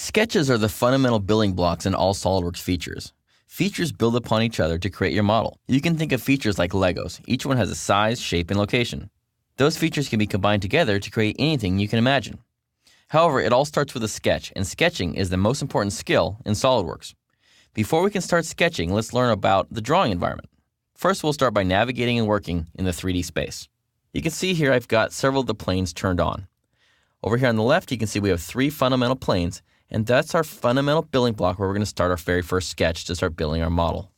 Sketches are the fundamental building blocks in all SolidWorks features. Features build upon each other to create your model. You can think of features like Legos. Each one has a size, shape, and location. Those features can be combined together to create anything you can imagine. However, it all starts with a sketch, and sketching is the most important skill in SolidWorks. Before we can start sketching, let's learn about the drawing environment. First, we'll start by navigating and working in the 3D space. You can see here I've got several of the planes turned on. Over here on the left, you can see we have 3 fundamental planes, and that's our fundamental building block where we're going to start our very first sketch to start building our model.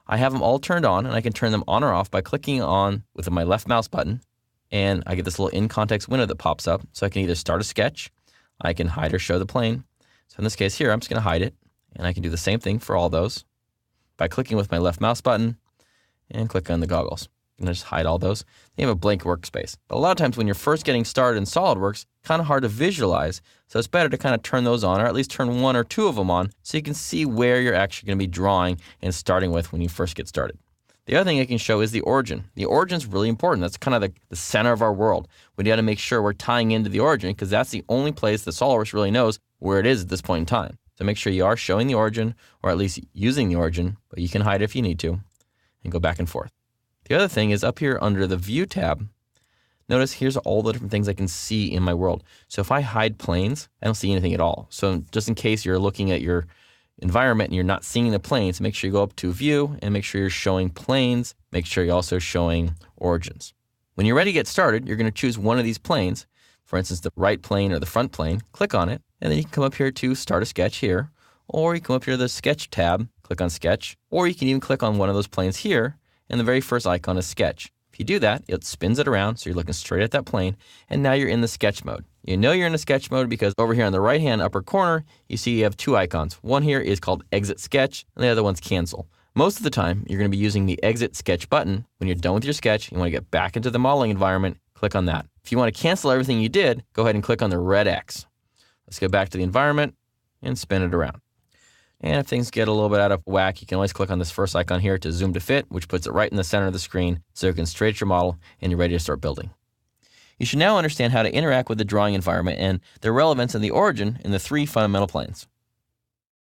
I have them all turned on, and I can turn them on or off by clicking on with my left mouse button, and I get this little in-context window that pops up, so I can either start a sketch, I can hide or show the plane. So in this case here, I'm just going to hide it, and I can do the same thing for all those by clicking with my left mouse button and click on the goggles. And just hide all those. You have a blank workspace. But a lot of times when you're first getting started in SolidWorks, kind of hard to visualize, so it's better to kind of turn those on, or at least turn 1 or 2 of them on, so you can see where you're actually going to be drawing and starting with when you first get started. The other thing I can show is the origin. The origin is really important. That's kind of the center of our world. We got to make sure we're tying into the origin because that's the only place that SolidWorks really knows where it is at this point in time. So make sure you are showing the origin, or at least using the origin, but you can hide it if you need to, and go back and forth. The other thing is up here under the View tab, notice here's all the different things I can see in my world. So if I hide planes, I don't see anything at all. So just in case you're looking at your environment and you're not seeing the planes, make sure you go up to View and make sure you're showing planes. Make sure you're also showing origins. When you're ready to get started, you're going to choose one of these planes, for instance, the right plane or the front plane. Click on it, and then you can come up here to Start a Sketch here, or you come up here to the Sketch tab, click on Sketch, or you can even click on one of those planes here, and the very first icon is Sketch. If you do that, it spins it around, so you're looking straight at that plane, and now you're in the sketch mode. You know you're in the sketch mode because over here on the right-hand upper corner, you see you have 2 icons. One here is called Exit Sketch, and the other one's Cancel. Most of the time, you're going to be using the Exit Sketch button. When you're done with your sketch, you want to get back into the modeling environment, click on that. If you want to cancel everything you did, go ahead and click on the red X. Let's go back to the environment and spin it around. And if things get a little bit out of whack, you can always click on this first icon here to zoom to fit, which puts it right in the center of the screen so you can straight your model and you're ready to start building. You should now understand how to interact with the drawing environment and their relevance and the origin in the 3 fundamental planes.